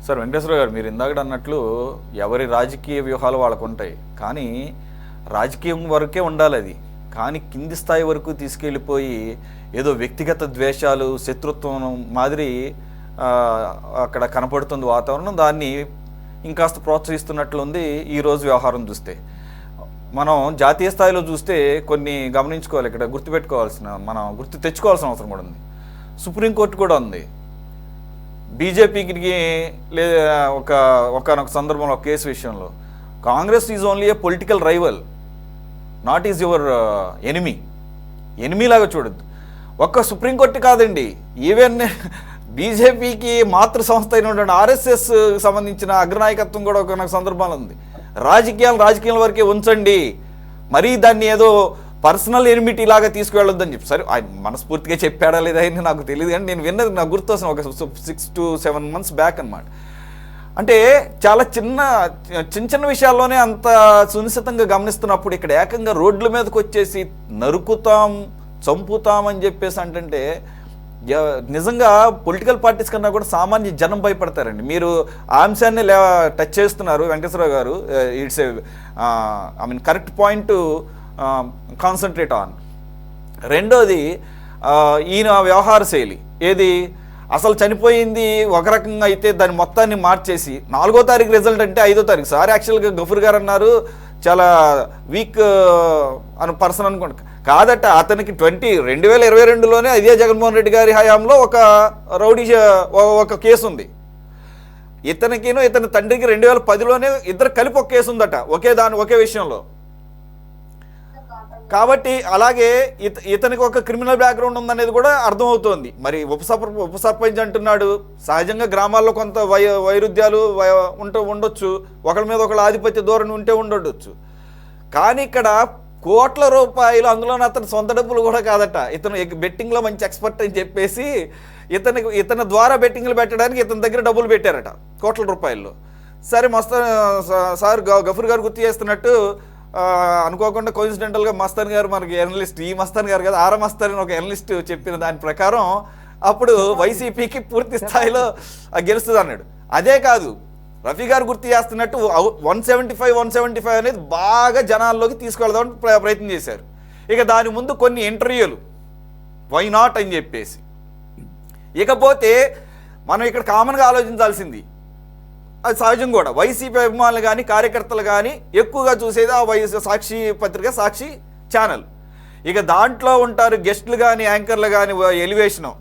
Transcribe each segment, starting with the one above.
Sir Venkateswara గారు, మీరు ఇందాక అన్నట్లు ఎవరి రాజకీయ వ్యూహాలు వాళ్ళకు ఉంటాయి, కానీ రాజకీయం వరకే ఉండాలి అది. కానీ కింది స్థాయి వరకు తీసుకెళ్ళిపోయి ఏదో వ్యక్తిగత ద్వేషాలు, శత్రుత్వం మాదిరి అక్కడ కనపడుతుంది వాతావరణం. దాన్ని ఇంకాస్త ప్రోత్సహిస్తున్నట్లుంది ఈరోజు వ్యవహారం చూస్తే. మనం జాతీయ స్థాయిలో చూస్తే కొన్ని గమనించుకోవాలి, ఇక్కడ మనం గుర్తు తెచ్చుకోవాల్సిన అవసరం కూడా ఉంది. సుప్రీంకోర్టు కూడా ఉంది. బీజేపీకి లేదా ఒకనొక సందర్భంలో ఒక కేసు విషయంలో Congress is only A political rival, not is your enemy లాగా చూడద్దు. ఒక్క సుప్రీంకోర్టు కాదండి, ఈవెన్ బీజేపీకి మాతృ సంస్థ అయినటువంటి ఆర్ఎస్ఎస్ సంబంధించిన అగ్రనాయకత్వం కూడా ఒక సందర్భంలో ఉంది. రాజకీయాల వరకే ఉంచండి, మరీ దాన్ని ఏదో పర్సనల్ ఎనిమిటీ లాగా తీసుకువెళ్ళొద్దని చెప్పి. సరే, ఆయన మనస్ఫూర్తిగా చెప్పాడా లేదా అని నాకు తెలియదు, కానీ నేను విన్నది నాకు గుర్తొస్తాను ఒక 6 to 7 months బ్యాక్ అనమాట. అంటే చాలా చిన్న విషయాల్లోనే అంత సునిశ్చితంగా గమనిస్తున్నప్పుడు ఇక్కడ ఏకంగా రోడ్ల మీదకి వచ్చేసి నరుకుతాం, చంపుతాం అని చెప్పేసి అంటే నిజంగా పొలిటికల్ పార్టీస్ కన్నా కూడా సామాన్య జనం భయపడతారండి. మీరు ఆ అంశాన్ని టచ్ చేస్తున్నారు వెంకటేశ్వరరావు గారు. It's correct point concentrate on. రెండోది, ఈయన వ్యవహార శైలి ఏది, అసలు చనిపోయింది ఒక రకంగా అయితే దాన్ని మొత్తాన్ని మార్చేసి 4వ తారీఖు రిజల్ట్ అంటే 5వ తారీఖు. సార్ యాక్చువల్గా గఫూర్ గారు అన్నారు చాలా వీక్ అని పర్సన్ అనుకోండి, కాదట. అతనికి 2022లోనే అదే జగన్మోహన్ రెడ్డి గారి హయాంలో ఒక రౌడీ ఒక కేసు ఉంది. ఇతనికిను ఇతని తండ్రికి 2010లోనే ఇద్దరు కలిపి ఒక కేసు ఉందట, ఒకే విషయంలో. కాబట్టి అలాగే ఇతనికి ఒక క్రిమినల్ బ్యాక్గ్రౌండ్ ఉందనేది కూడా అర్థమవుతోంది. మరి ఉప సర్పంచ్ అంటున్నాడు, సహజంగా గ్రామాల్లో కొంత వైరుధ్యాలు ఉండొచ్చు, ఒకరి మీద ఒకళ్ళ ఆధిపత్య ధోరణి ఉండొచ్చు. కానీ ఇక్కడ కోట్ల రూపాయలు, అందులో అతని సొంత డబ్బులు కూడా కాదట. ఇతను బెట్టింగ్లో మంచి ఎక్స్పర్ట్ అని చెప్పేసి ఇతని ద్వారా బెట్టింగ్లు పెట్టడానికి ఇతని దగ్గర డబ్బులు పెట్టారట కోట్ల రూపాయల్లో. సరే, సార్ గఫూర్ గారు గుర్తు చేస్తున్నట్టు అనుకోకుండా కోయిన్సిడెంటల్గా మస్తాన్ గారు, మనకి ఎనలిస్ట్, ఈ మస్తాన్ గారు కదా, ఆర్ మస్తాన్ అని ఒక ఎనలిస్ట్ చెప్పిన దాని ప్రకారం అప్పుడు వైసీపీకి పూర్తి స్థాయిలో గెలుస్తుంది అన్నాడు. అదే కాదు, రఫీ గారు గుర్తు చేస్తున్నట్టు 175 అనేది బాగా జనాల్లోకి తీసుకెళ్దామని ప్రయత్నం చేశారు. ఇక దాని ముందు కొన్ని ఇంటర్వ్యూలు వై నాట్ అని చెప్పేసి. ఇకపోతే మనం ఇక్కడ కామన్గా ఆలోచించాల్సింది, అది సహజం కూడా, వైసీపీ అభిమానులు కానీ కార్యకర్తలు కానీ ఎక్కువగా చూసేది ఆ సాక్షి పత్రిక, సాక్షి ఛానల్. ఇక దాంట్లో ఉంటారు గెస్టులు కానీ యాంకర్లు కానీ ఎలివేషను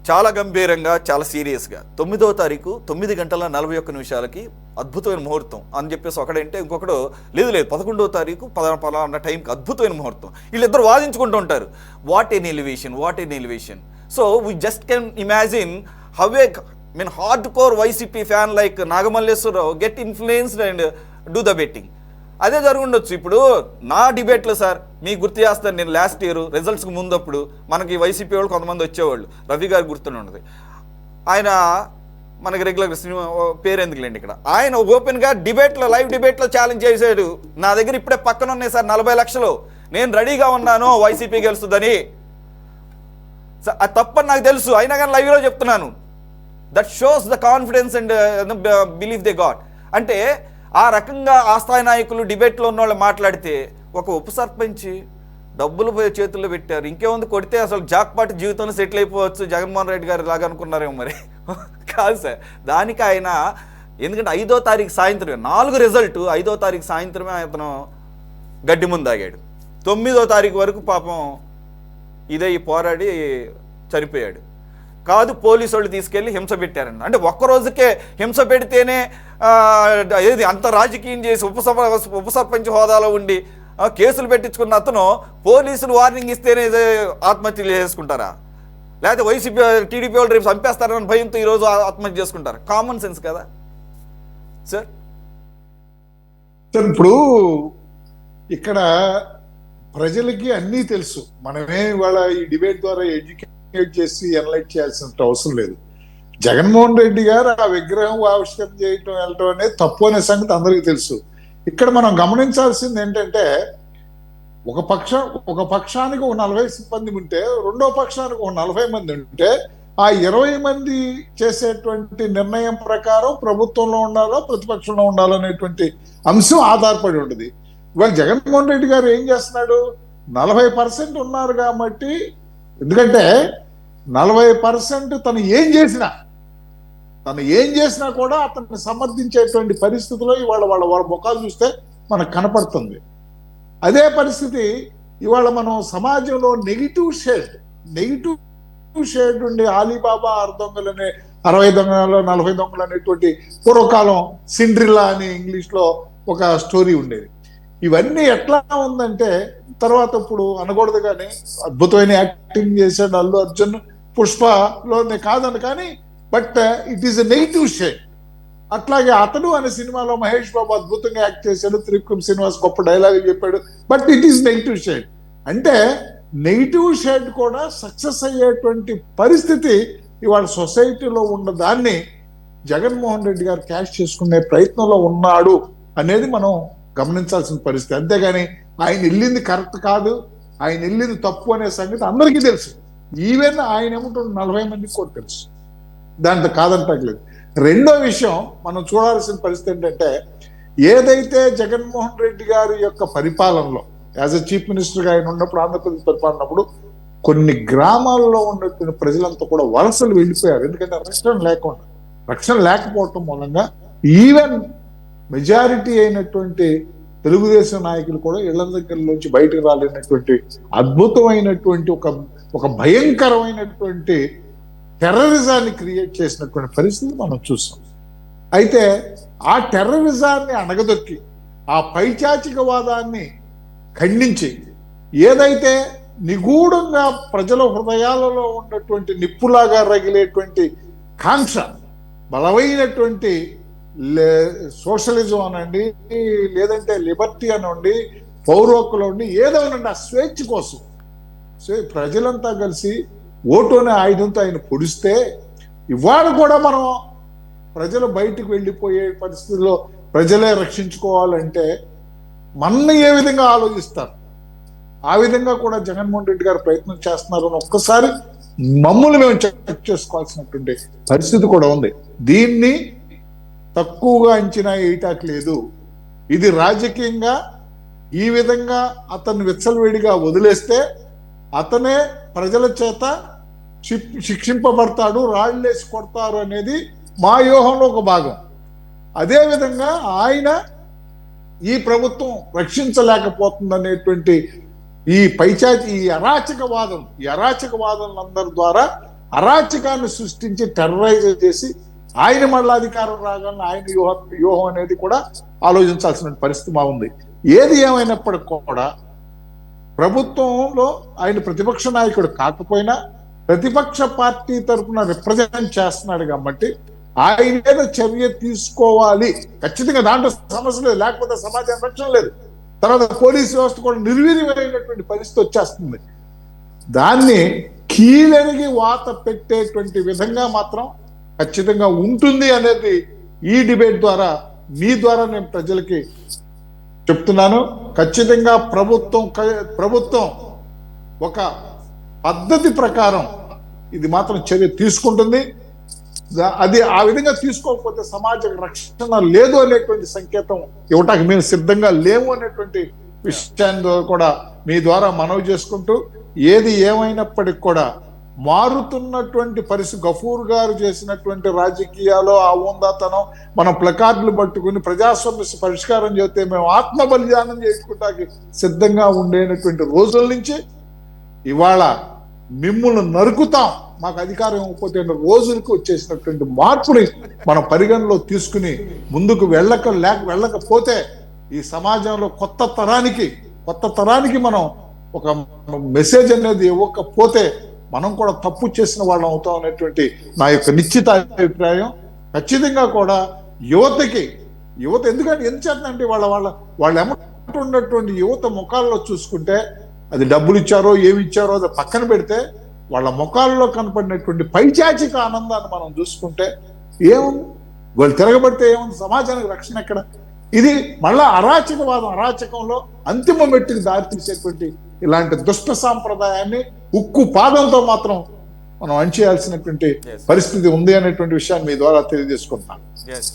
చాలా గంభీరంగా, చాలా సీరియస్గా. 9వ తారీఖు 9:41 అద్భుతమైన ముహూర్తం అని చెప్పేసి ఒకడంటే, ఇంకొకడు లేదు 11వ తారీఖు పలానా టైంకి అద్భుతమైన ముహూర్తం. వీళ్ళిద్దరు వాదించుకుంటూ ఉంటారు. What an elevation. So we just can imagine how a hard core YCP fan like Nagamalleswararao get influenced and do the betting. అదే జరుగుండొచ్చు. ఇప్పుడు నా డిబేట్లో సార్ మీకు గుర్తు చేస్తాను, నేను లాస్ట్ ఇయర్ రిజల్ట్స్కి ముందప్పుడు మనకి వైసీపీ వాళ్ళు కొంతమంది వచ్చేవాళ్ళు, రవి గారు గుర్తునే ఉన్నది. ఆయన మనకి రెగ్యులర్ సినిమా పేరు ఎందుకులేండి ఇక్కడ, ఆయన ఓపెన్గా లైవ్ డిబేట్లో ఛాలెంజ్ చేశాడు, నా దగ్గర ఇప్పుడే పక్కన ఉన్నాయి సార్ 40 లక్షలు, నేను రెడీగా ఉన్నాను వైసీపీ గెలుస్తుందని. అది తప్పని నాకు తెలుసు, అయినా కానీ లైవ్లో చెప్తున్నాను. That shows the confidence and belief they got. అంటే ఆ రకంగా ఆ స్థాయి నాయకులు డిబేట్లో ఉన్న వాళ్ళు మాట్లాడితే, ఒక ఉప సర్పంచ్ డబ్బులు చేతుల్లో పెట్టారు, ఇంకేముంది కొడితే అసలు జాక్పాట్ జీవితంలో సెటిల్ అయిపోవచ్చు జగన్మోహన్ రెడ్డి గారు లాగా అనుకున్నారేమో మరి. కాదు సార్, దానికి ఆయన ఎందుకంటే 5వ తారీఖు సాయంత్రమే 4 రిజల్ట్, 5వ తారీఖు సాయంత్రమే అతను గడ్డి ముందు ఆగాడు. 9వ తారీఖు వరకు పాపం ఇదే పోరాడి చనిపోయాడు. కాదు, పోలీసు వాళ్ళు తీసుకెళ్ళి హింస పెట్టారన్న. అంటే ఒక్కరోజుకే హింస పెడితేనే ఏది అంత రాజకీయం చేసి ఉప సర్పంచ్ హోదాలో ఉండి కేసులు పెట్టించుకున్న అతను పోలీసులు వార్నింగ్ ఇస్తేనే ఆత్మహత్యలు చేసుకుంటారా? లేకపోతే వైసీపీ టీడీపీ వాళ్ళు రేపు చంపేస్తారని భయంతో ఈరోజు ఆత్మహత్య చేసుకుంటారు? కామన్ సెన్స్ కదా సార్. ఇప్పుడు ఇక్కడ ప్రజలకి అన్నీ తెలుసు, మనమే ఇవాళ ఈ డిబేట్ ద్వారా ఎడ్యుకేట్ చేసి ఎనలైట్ చేయాల్సిన అవసరం లేదు. జగన్మోహన్ రెడ్డి గారు ఆ విగ్రహం ఆవిష్కరణ చేయటం వెళ్ళటం అనేది తప్పు అనే సంగతి అందరికీ తెలుసు. ఇక్కడ మనం గమనించాల్సింది ఏంటంటే, ఒక పక్షానికి ఒక 40 మంది ఉంటే, రెండో పక్షానికి ఒక 40 మంది ఉంటే ఆ 20 మంది చేసేటువంటి నిర్ణయం ప్రకారం ప్రభుత్వంలో ఉండాలో ప్రతిపక్షంలో ఉండాలో అనేటువంటి అంశం ఆధారపడి ఉంటుంది. ఇవాళ జగన్మోహన్ రెడ్డి గారు ఏం చేస్తున్నాడు, 40% ఉన్నారు కాబట్టి, ఎందుకంటే 40% తను ఏం చేసినా కూడా అతన్ని సమర్థించేటువంటి పరిస్థితిలో ఇవాళ వాళ్ళ ముఖాలు చూస్తే మనకు కనపడుతుంది. అదే పరిస్థితి ఇవాళ మనం సమాజంలో నెగిటివ్ షేడ్ ఉండి ఆలీబాబా 6 దొంగలనే 60 దొంగలు 40 దొంగలు అనేటువంటి పూర్వకాలం సిండ్రిల్లా అని ఇంగ్లీష్ లో ఒక స్టోరీ ఉండేది. ఇవన్నీ ఎట్లా ఉందంటే, తర్వాత ఇప్పుడు అనకూడదు కానీ అద్భుతమైన యాక్టింగ్ చేశాడు అల్లు అర్జున్ పుష్పలోనే కాదని, కానీ but it is a negative shade. అట్లాగే అతడు అనే సినిమాలో మహేష్ బాబు అద్భుతంగా యాక్ట్ చేశాడు, త్రివిక్రమ్ శ్రీనివాస్ గొప్ప డైలాగ్ చెప్పాడు, but it is negative shade. అంటే నెగిటివ్ షేడ్ కూడా సక్సెస్ అయ్యేటువంటి పరిస్థితి ఇవాళ సొసైటీలో ఉన్న దాన్ని జగన్మోహన్ రెడ్డి గారు క్యాష్ చేసుకునే ప్రయత్నంలో ఉన్నాడు అనేది మనం గమనించాల్సిన పరిస్థితి. అంతేగాని ఆయన వెళ్ళింది కరెక్ట్ కాదు, ఆయన వెళ్ళింది తప్పు అనే సంగతి అందరికీ తెలుసు. ఈవెన్ ఆయన ఏమంటాడు 40 మందికి కూడా తెలుసు, దాంట్లో కాదంటలేదు. రెండో విషయం మనం చూడాల్సిన పరిస్థితి ఏంటంటే, ఏదైతే జగన్మోహన్ రెడ్డి గారి యొక్క పరిపాలనలో యాజ్ ఎ చీఫ్ మినిస్టర్ గా ఆయన ఉన్నప్పుడు, ఆంధ్రప్రదేశ్ పరిపాలనప్పుడు కొన్ని గ్రామాల్లో ఉన్నటువంటి ప్రజలంతా కూడా వలసలు వెళ్ళిపోయారు. ఎందుకంటే రక్షణ లేకపోవటం మూలంగా ఈవెన్ మెజారిటీ అయినటువంటి తెలుగుదేశం నాయకులు కూడా ఇళ్ల దగ్గర నుంచి బయటకు రాలేనటువంటి అద్భుతమైనటువంటి ఒక భయంకరమైనటువంటి టెర్రరిజాన్ని క్రియేట్ చేసినటువంటి పరిస్థితి మనం చూసాం. అయితే ఆ టెర్రరిజాన్ని అణగదొక్కి ఆ పైచాచికవాదాన్ని ఖండించి, ఏదైతే నిగూఢంగా ప్రజల హృదయాలలో ఉన్నటువంటి నిప్పులాగా రగిలేటువంటి కాంక్ష, బలమైనటువంటి సోషలిజం అనండి, లేదంటే లిబర్టీ అనండి, పౌర హక్కులు అండి, ఏదోనండి ఆ స్వేచ్ఛ కోసం ప్రజలంతా కలిసి ఓటు అనే ఆయుధంతో ఆయన పొడిస్తే, ఇవాళ కూడా మనం ప్రజలు బయటకు వెళ్ళిపోయే పరిస్థితుల్లో ప్రజలే రక్షించుకోవాలంటే మన ఏ విధంగా ఆలోచిస్తారు, ఆ విధంగా కూడా జగన్మోహన్ రెడ్డి గారు ప్రయత్నం చేస్తున్నారు అని ఒక్కసారి మమ్మల్ని మేము చెక్ చేసుకోవాల్సినటువంటి పరిస్థితి కూడా ఉంది. దీన్ని తక్కువగా అంచనా వేయటానికి లేదు. ఇది రాజకీయంగా ఈ విధంగా అతన్ని విచ్చలవిడిగా వదిలేస్తే అతనే ప్రజల చేత శిక్షింపబడతాడు, రాళ్ళేసి కొడతారు అనేది మా వ్యూహంలో ఒక భాగం. అదేవిధంగా ఆయన ఈ ప్రభుత్వం రక్షించలేకపోతుందనేటువంటి ఈ అరాచకవాదులందరి ద్వారా అరాచకాన్ని సృష్టించి టెర్రరైజ్ చేసి ఆయన మళ్ళీ అధికారం రాగానే ఆయన వ్యూహం అనేది కూడా ఆలోచించాల్సిన పరిస్థితి మా ఉంది. ఏది ఏమైనప్పటికీ కూడా ప్రభుత్వంలో ఆయన ప్రతిపక్ష నాయకుడు కాకపోయినా ప్రతిపక్ష పార్టీ తరఫున రిప్రజెంట్ చేస్తున్నాడు కాబట్టి ఆయన మీద చర్య తీసుకోవాలి ఖచ్చితంగా, దాంట్లో సమస్య లేదు. లేకపోతే సమాజానికి రక్షణ లేదు. తర్వాత పోలీసు వ్యవస్థ కూడా నిర్వీర్యమైనటువంటి పరిస్థితి వచ్చేస్తుంది. దాన్ని కీలెరిగి వాత పెట్టేటువంటి విధంగా మాత్రం ఖచ్చితంగా ఉంటుంది అనేది ఈ డిబేట్ ద్వారా మీ ద్వారా నేను ప్రజలకి చెప్తున్నాను. ఖచ్చితంగా ప్రభుత్వం ఒక పద్ధతి ప్రకారం ఇది మాత్రం చర్య తీసుకుంటుంది. అది ఆ విధంగా తీసుకోకపోతే సమాజ రక్షణ లేదు అనేటువంటి సంకేతం ఇవ్వటానికి మేము సిద్ధంగా లేము అనేటువంటి విషయాన్ని కూడా మీ ద్వారా మనవి చేసుకుంటూ, ఏది ఏమైనప్పటికీ కూడా మారుతున్నటువంటి పరిస్థితి, గఫూర్ గారు చేసినటువంటి రాజకీయాలు ఆ ఉందాతనం, మనం ప్లకార్డులు పట్టుకుని ప్రజాస్వామ్య పరిష్కారం చేస్తే మేము ఆత్మ బలిదానం చేసుకుంటానికి సిద్ధంగా ఉండేటువంటి రోజుల నుంచి ఇవాళ మిమ్మల్ని నరుకుతాం, మాకు అధికారం ఇవ్వకపోతే రోజులకు వచ్చేసినటువంటి మార్పుని మనం పరిగణలో తీసుకుని ముందుకు వెళ్ళకపోతే ఈ సమాజంలో కొత్త తరానికి మనం ఒక మెసేజ్ అనేది ఇవ్వకపోతే మనం కూడా తప్పు చేసిన వాళ్ళం అవుతాం అనేటువంటి నా యొక్క నిశ్చిత అభిప్రాయం. ఖచ్చితంగా కూడా యువత ఎందుకంటే ఎందుచేతంటే వాళ్ళు ఏమంటున్నటువంటి యువత ముఖాల్లో చూసుకుంటే, అది డబ్బులు ఇచ్చారో ఏమి ఇచ్చారో అది పక్కన పెడితే వాళ్ళ ముఖాల్లో కనపడినటువంటి పైచాచిక ఆనందాన్ని మనం చూసుకుంటే ఏముంది, వాళ్ళు తిరగబడితే ఏముంది, సమాజానికి రక్షణ ఎక్కడ? ఇది మళ్ళా అరాచకంలో అంతిమ మెట్టుకు దారితీసేటువంటి ఇలాంటి దుష్ట సాంప్రదాయాన్ని ఉక్కు పాదంతో మాత్రం మనం అణిచేయాల్సినటువంటి Yes. పరిస్థితి ఉంది అనేటువంటి విషయాన్ని మీ ద్వారా తెలియజేసుకుంటున్నాను. Yes.